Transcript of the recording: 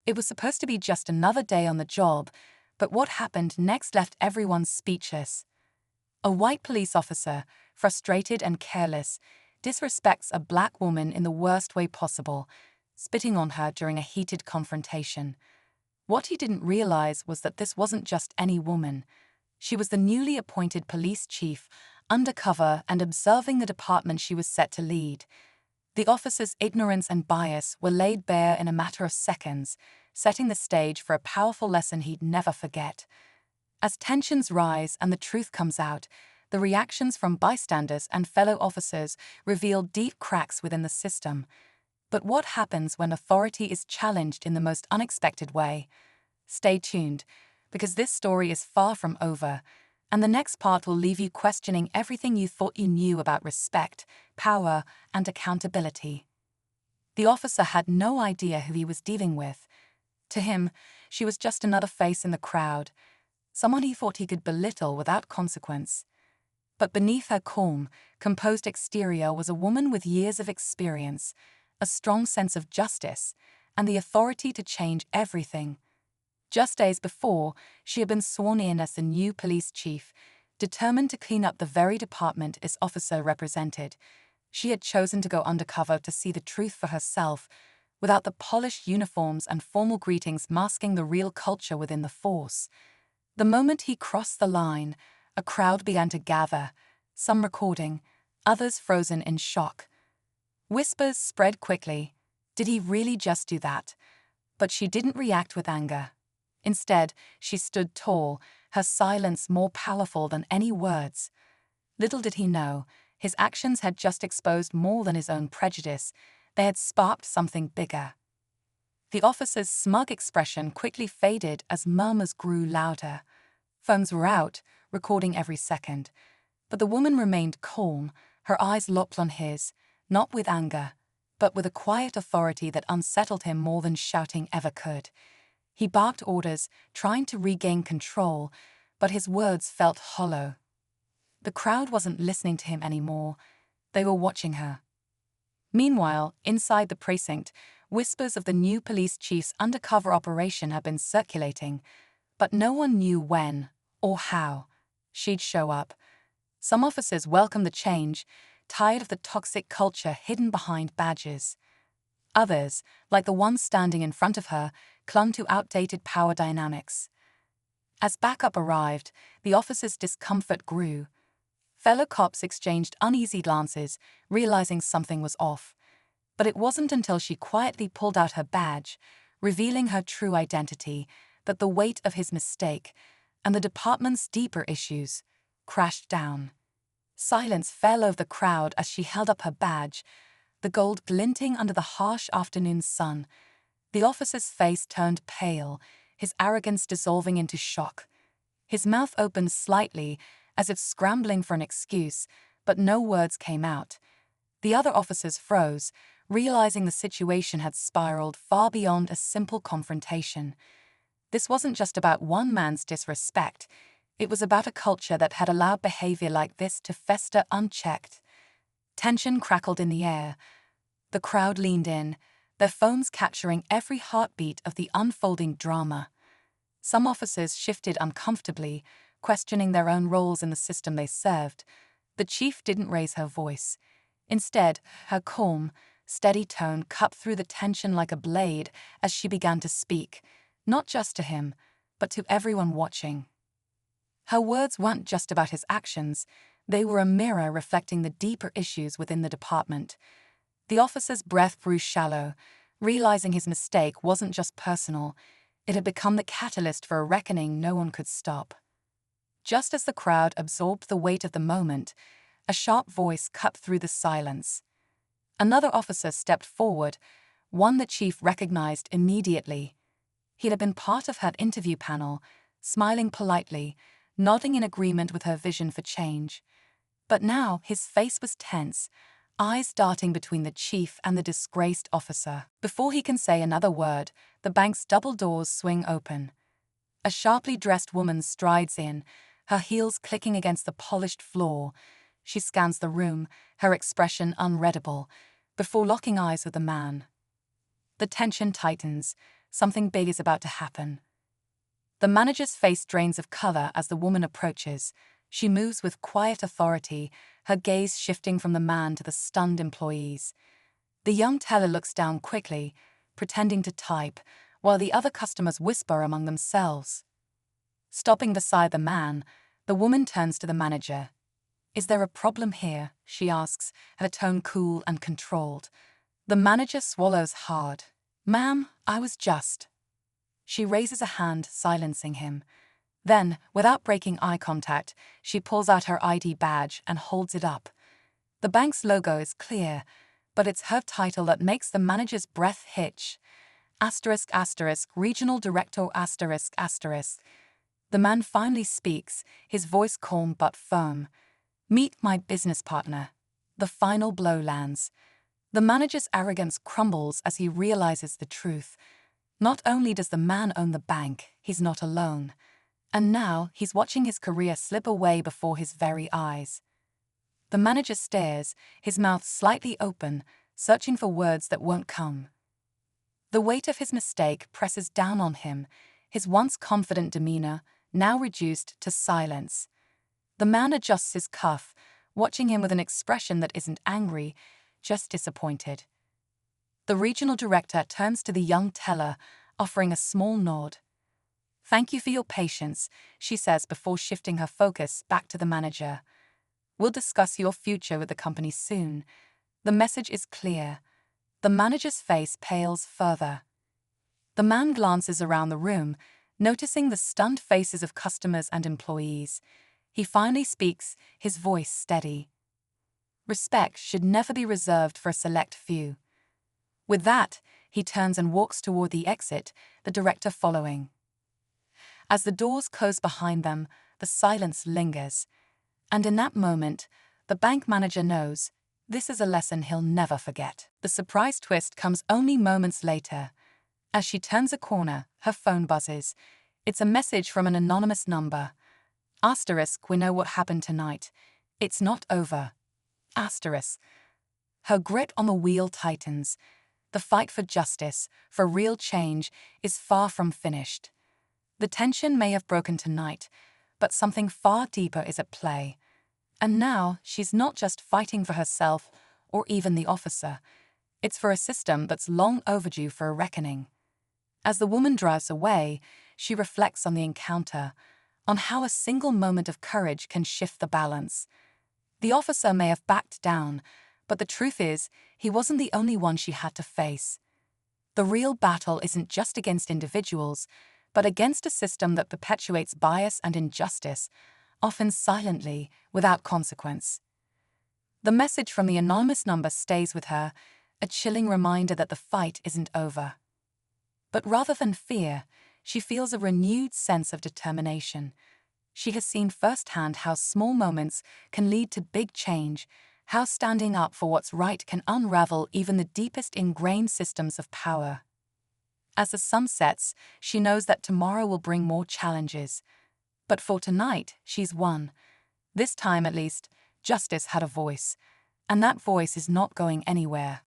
It was supposed to be just another day on the job, but what happened next left everyone speechless. A white police officer, frustrated and careless, disrespects a black woman in the worst way possible, spitting on her during a heated confrontation. What he didn't realize was that this wasn't just any woman. She was the newly appointed police chief, undercover and observing the department she was set to lead. The officer's ignorance and bias were laid bare in a matter of seconds, setting the stage for a powerful lesson he'd never forget. As tensions rise and the truth comes out, the reactions from bystanders and fellow officers reveal deep cracks within the system. But what happens when authority is challenged in the most unexpected way? Stay tuned, because this story is far from over, and the next part will leave you questioning everything you thought you knew about respect, power, and accountability. The officer had no idea who he was dealing with. To him, she was just another face in the crowd, someone he thought he could belittle without consequence. But beneath her calm, composed exterior was a woman with years of experience, a strong sense of justice, and the authority to change everything. Just days before, she had been sworn in as the new police chief, determined to clean up the very department this officer represented. She had chosen to go undercover to see the truth for herself, without the polished uniforms and formal greetings masking the real culture within the force. The moment he crossed the line, a crowd began to gather, some recording, others frozen in shock. Whispers spread quickly. Did he really just do that? But she didn't react with anger. Instead, she stood tall, her silence more powerful than any words. Little did he know, his actions had just exposed more than his own prejudice. They had sparked something bigger. The officer's smug expression quickly faded as murmurs grew louder. Phones were out, recording every second. But the woman remained calm, her eyes locked on his, not with anger, but with a quiet authority that unsettled him more than shouting ever could. He barked orders, trying to regain control, but his words felt hollow. The crowd wasn't listening to him anymore. They were watching her. Meanwhile, inside the precinct, whispers of the new police chief's undercover operation had been circulating, but no one knew when or how she'd show up. Some officers welcomed the change, tired of the toxic culture hidden behind badges. Others, like the one standing in front of her, clung to outdated power dynamics. As backup arrived, the officer's discomfort grew. Fellow cops exchanged uneasy glances, realizing something was off. But it wasn't until she quietly pulled out her badge, revealing her true identity, that the weight of his mistake and the department's deeper issues crashed down. Silence fell over the crowd as she held up her badge, the gold glinting under the harsh afternoon sun. The officer's face turned pale, his arrogance dissolving into shock. His mouth opened slightly, as if scrambling for an excuse, but no words came out. The other officers froze, realizing the situation had spiraled far beyond a simple confrontation. This wasn't just about one man's disrespect. It was about a culture that had allowed behavior like this to fester unchecked. Tension crackled in the air. The crowd leaned in, their phones capturing every heartbeat of the unfolding drama. Some officers shifted uncomfortably, questioning their own roles in the system they served. The chief didn't raise her voice. Instead, her calm, steady tone cut through the tension like a blade as she began to speak, not just to him, but to everyone watching. Her words weren't just about his actions, they were a mirror reflecting the deeper issues within the department. The officer's breath grew shallow, realizing his mistake wasn't just personal, it had become the catalyst for a reckoning no one could stop. Just as the crowd absorbed the weight of the moment, a sharp voice cut through the silence. Another officer stepped forward, one the chief recognized immediately. He had been part of her interview panel, smiling politely, nodding in agreement with her vision for change. But now his face was tense, eyes darting between the chief and the disgraced officer. Before he can say another word, the bank's double doors swing open. A sharply dressed woman strides in, her heels clicking against the polished floor. She scans the room, her expression unreadable, before locking eyes with the man. The tension tightens, Something big is about to happen. The manager's face drains of color as the woman approaches. She moves with quiet authority, her gaze shifting from the man to the stunned employees. The young teller looks down quickly, pretending to type, while the other customers whisper among themselves. Stopping beside the man, the woman turns to the manager. "Is there a problem here?" she asks, her tone cool and controlled. The manager swallows hard. "Ma'am, I was just..." She raises a hand, silencing him. Then, without breaking eye contact, she pulls out her ID badge and holds it up. The bank's logo is clear, but it's her title that makes the manager's breath hitch. ***, Regional Director ***. The man finally speaks, his voice calm but firm. "Meet my business partner." The final blow lands. The manager's arrogance crumbles as he realizes the truth. Not only does the man own the bank, he's not alone. And now he's watching his career slip away before his very eyes. The manager stares, his mouth slightly open, searching for words that won't come. The weight of his mistake presses down on him, his once confident demeanor now reduced to silence. The man adjusts his cuff, watching him with an expression that isn't angry, just disappointed. The regional director turns to the young teller, offering a small nod. "Thank you for your patience," she says before shifting her focus back to the manager. "We'll discuss your future with the company soon." The message is clear. The manager's face pales further. The man glances around the room, noticing the stunned faces of customers and employees. He finally speaks, his voice steady. "Respect should never be reserved for a select few." With that, he turns and walks toward the exit, the director following. As the doors close behind them, the silence lingers. And in that moment, the bank manager knows this is a lesson he'll never forget. The surprise twist comes only moments later. As she turns a corner, her phone buzzes. It's a message from an anonymous number. ***, we know what happened tonight. It's not over. ***. Her grip on the wheel tightens. The fight for justice, for real change, is far from finished. The tension may have broken tonight, but something far deeper is at play. And now she's not just fighting for herself or even the officer. It's for a system that's long overdue for a reckoning. As the woman drives away, she reflects on the encounter, on how a single moment of courage can shift the balance. The officer may have backed down, but the truth is, he wasn't the only one she had to face. The real battle isn't just against individuals, but against a system that perpetuates bias and injustice, often silently, without consequence. The message from the anonymous number stays with her, a chilling reminder that the fight isn't over. But rather than fear, she feels a renewed sense of determination. She has seen firsthand how small moments can lead to big change, how standing up for what's right can unravel even the deepest ingrained systems of power. As the sun sets, she knows that tomorrow will bring more challenges. But for tonight, she's won. This time, at least, justice had a voice. And that voice is not going anywhere.